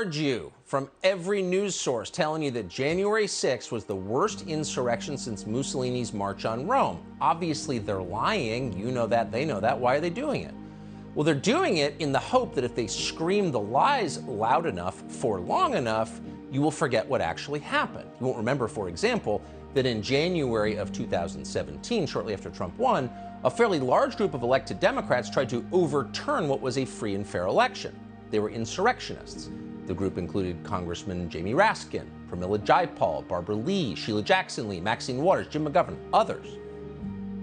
You from every news source telling you that January 6th was the worst insurrection since Mussolini's March on Rome. Obviously, they're lying. You know that. They know that. Why are they doing it? Well, they're doing it in the hope that if they scream the lies loud enough for long enough, you will forget what actually happened. You won't remember, for example, that in January of 2017, shortly after Trump won, a fairly large group of elected Democrats tried to overturn what was a free and fair election. They were insurrectionists. The group included Congressman Jamie Raskin, Pramila Jayapal, Barbara Lee, Sheila Jackson Lee, Maxine Waters, Jim McGovern, others.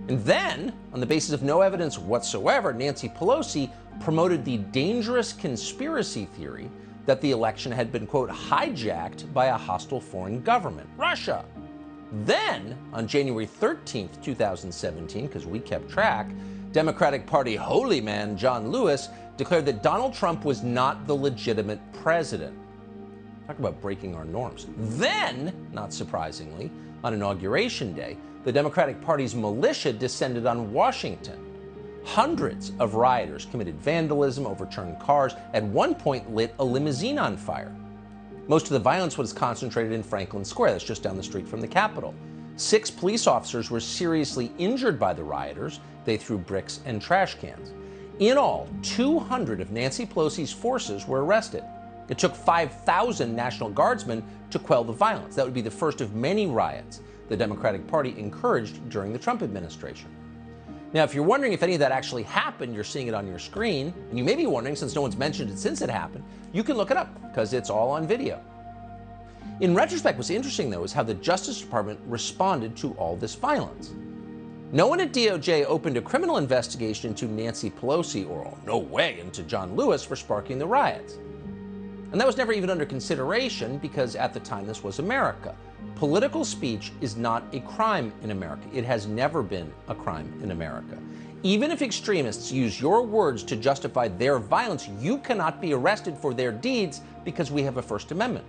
And then, on the basis of no evidence whatsoever, Nancy Pelosi promoted the dangerous conspiracy theory that the election had been, quote, hijacked by a hostile foreign government, Russia. Then, on January 13th, 2017, because we kept track, Democratic Party holy man John Lewis declared that Donald Trump was not the legitimate president. Talk about breaking our norms. Then, not surprisingly, on Inauguration Day, the Democratic Party's militia descended on Washington. Hundreds of rioters committed vandalism, overturned cars, at one point lit a limousine on fire. Most of the violence was concentrated in Franklin Square, that's just down the street from the Capitol. 6 police officers were seriously injured by the rioters. They threw bricks and trash cans. In all, 200 of Nancy Pelosi's forces were arrested. It took 5,000 National Guardsmen to quell the violence. That would be the first of many riots the Democratic Party encouraged during the Trump administration. Now, if you're wondering if any of that actually happened, you're seeing it on your screen, and you may be wondering, since no one's mentioned it since it happened, you can look it up, because it's all on video. In retrospect, what's interesting, though, is how the Justice Department responded to all this violence. No one at DOJ opened a criminal investigation into Nancy Pelosi, or oh, no way, into John Lewis for sparking the riots. And that was never even under consideration because at the time this was America. Political speech is not a crime in America. It has never been a crime in America. Even if extremists use your words to justify their violence, you cannot be arrested for their deeds because we have a First Amendment.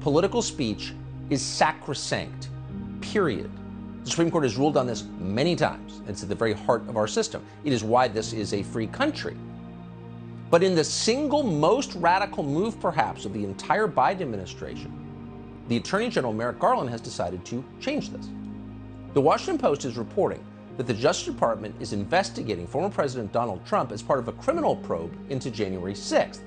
Political speech is sacrosanct, period. The Supreme Court has ruled on this many times. It's at the very heart of our system. It is why this is a free country. But in the single most radical move, perhaps, of the entire Biden administration, the Attorney General Merrick Garland has decided to change this. The Washington Post is reporting that the Justice Department is investigating former President Donald Trump as part of a criminal probe into January 6th.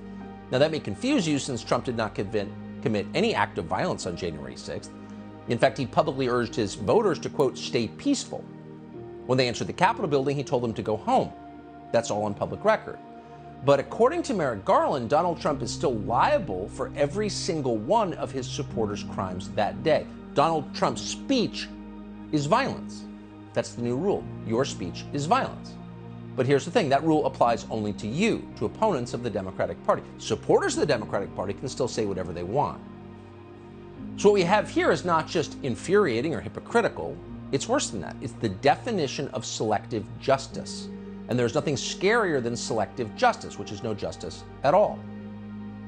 Now, that may confuse you since Trump did not commit any act of violence on January 6th. In fact, he publicly urged his voters to, quote, stay peaceful. When they entered the Capitol building, he told them to go home. That's all on public record. But according to Merrick Garland, Donald Trump is still liable for every single one of his supporters' crimes that day. Donald Trump's speech is violence. That's the new rule. Your speech is violence. But here's the thing, that rule applies only to you, to opponents of the Democratic Party. Supporters of the Democratic Party can still say whatever they want. So what we have here is not just infuriating or hypocritical, it's worse than that. It's the definition of selective justice. And there's nothing scarier than selective justice, which is no justice at all.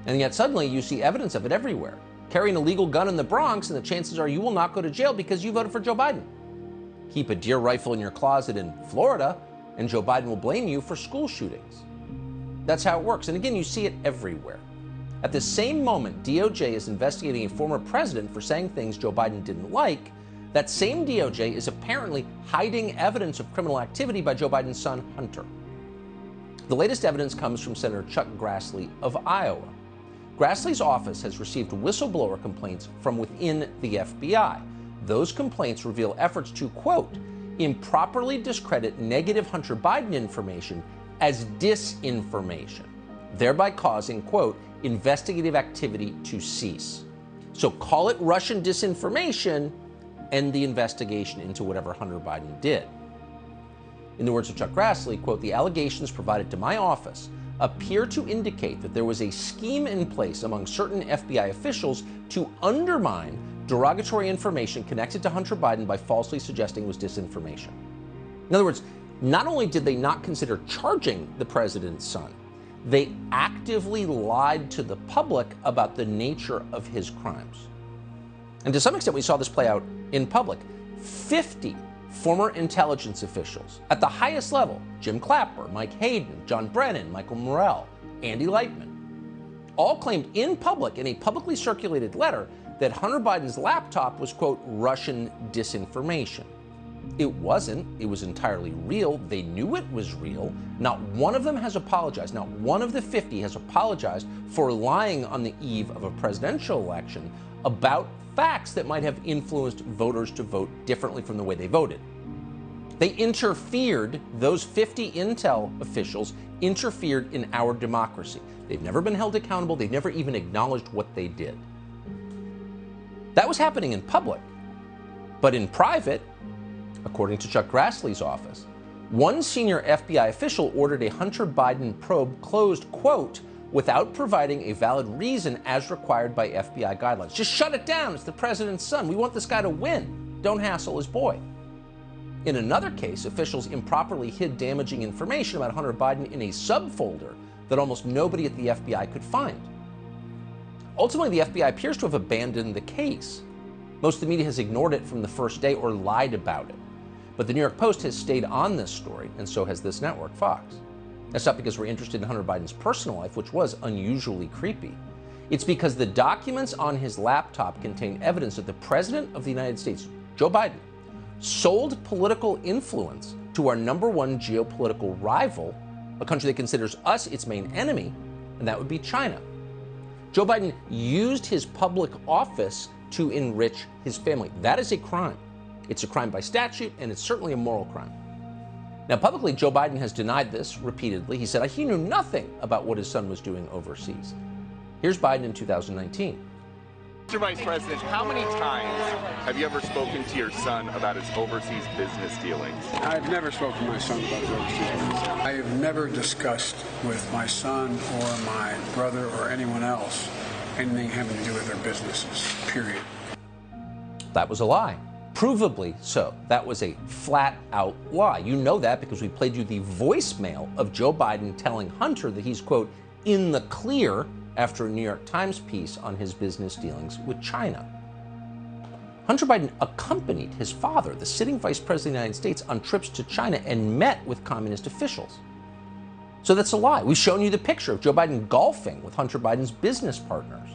And yet suddenly you see evidence of it everywhere. Carry an illegal gun in the Bronx, and the chances are you will not go to jail because you voted for Joe Biden. Keep a deer rifle in your closet in Florida, and Joe Biden will blame you for school shootings. That's how it works. And again, you see it everywhere. At the same moment, DOJ is investigating a former president for saying things Joe Biden didn't like. That same DOJ is apparently hiding evidence of criminal activity by Joe Biden's son, Hunter. The latest evidence comes from Senator Chuck Grassley of Iowa. Grassley's office has received whistleblower complaints from within the FBI. Those complaints reveal efforts to, quote, improperly discredit negative Hunter Biden information as disinformation, thereby causing, quote, investigative activity to cease. So call it Russian disinformation, end the investigation into whatever Hunter Biden did. In the words of Chuck Grassley, quote, the allegations provided to my office appear to indicate that there was a scheme in place among certain FBI officials to undermine derogatory information connected to Hunter Biden by falsely suggesting it was disinformation. In other words, not only did they not consider charging the president's son, they actively lied to the public about the nature of his crimes. And to some extent, we saw this play out in public. 50 former intelligence officials at the highest level, Jim Clapper, Mike Hayden, John Brennan, Michael Morrell, Andy Lightman, all claimed in public, in a publicly circulated letter, that Hunter Biden's laptop was, quote, Russian disinformation. It wasn't. It was entirely real. They knew it was real. Not one of them has apologized. Not one of the 50 has apologized for lying on the eve of a presidential election about facts that might have influenced voters to vote differently from the way they voted. They interfered, those 50 intel officials interfered in our democracy. They've never been held accountable. They've never even acknowledged what they did. That was happening in public. But in private, according to Chuck Grassley's office, one senior FBI official ordered a Hunter Biden probe closed, quote, without providing a valid reason as required by FBI guidelines. Just shut it down. It's the president's son. We want this guy to win. Don't hassle his boy. In another case, officials improperly hid damaging information about Hunter Biden in a subfolder that almost nobody at the FBI could find. Ultimately, the FBI appears to have abandoned the case. Most of the media has ignored it from the first day or lied about it. But the New York Post has stayed on this story, and so has this network, Fox. That's not because we're interested in Hunter Biden's personal life, which was unusually creepy. It's because the documents on his laptop contain evidence that the President of the United States, Joe Biden, sold political influence to our #1 geopolitical rival, a country that considers us its main enemy, and that would be China. Joe Biden used his public office to enrich his family. That is a crime. It's a crime by statute, and it's certainly a moral crime. Now, publicly, Joe Biden has denied this repeatedly. He said he knew nothing about what his son was doing overseas. Here's Biden in 2019. Mr. Vice President, how many times have you ever spoken to your son about his overseas business dealings? I've never spoken to my son about his overseas business. I have never discussed with my son or my brother or anyone else anything having to do with their businesses, period. That was a lie. Provably so. That was a flat-out lie. You know that because we played you the voicemail of Joe Biden telling Hunter that he's, quote, in the clear after a New York Times piece on his business dealings with China. Hunter Biden accompanied his father, the sitting vice president of the United States, on trips to China and met with communist officials. So that's a lie. We've shown you the picture of Joe Biden golfing with Hunter Biden's business partners.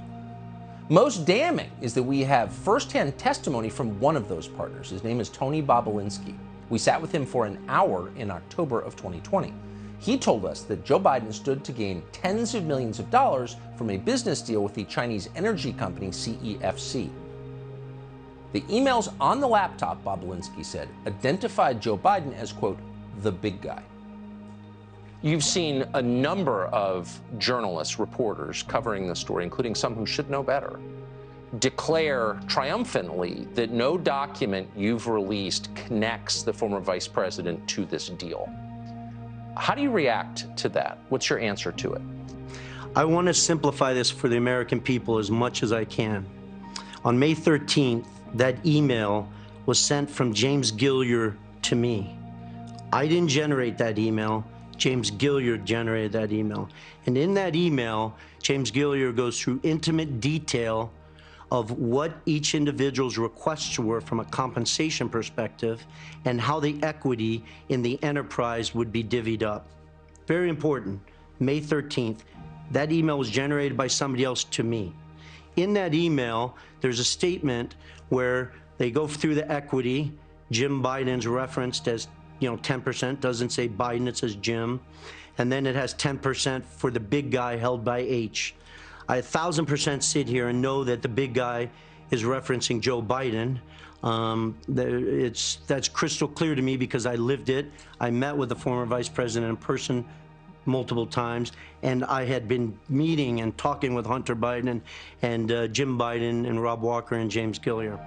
Most damning is that we have firsthand testimony from one of those partners. His name is Tony Bobulinski. We sat with him for an hour in October of 2020. He told us that Joe Biden stood to gain tens of millions of dollars from a business deal with the Chinese energy company CEFC. The emails on the laptop, Bobulinski said, identified Joe Biden as, quote, the big guy. You've seen a number of journalists, reporters covering the story, including some who should know better, declare triumphantly that no document you've released connects the former vice president to this deal. How do you react to that? What's your answer to it? I want to simplify this for the American people as much as I can. On May 13th, that email was sent from James Gilliard to me. I didn't generate that email. James Gilliard generated that email. And in that email, James Gilliard goes through intimate detail of what each individual's requests were from a compensation perspective and how the equity in the enterprise would be divvied up. Very important, May 13th, that email was generated by somebody else to me. In that email, there's a statement where they go through the equity. Jim Biden's referenced as 10%, doesn't say Biden, it says Jim. And then it has 10% for the big guy held by H. I 1,000% sit here and know that the big guy is referencing Joe Biden. That's crystal clear to me because I lived it. I met with the former vice president in person multiple times, and I had been meeting and talking with Hunter Biden and Jim Biden and Rob Walker and James Gilliard.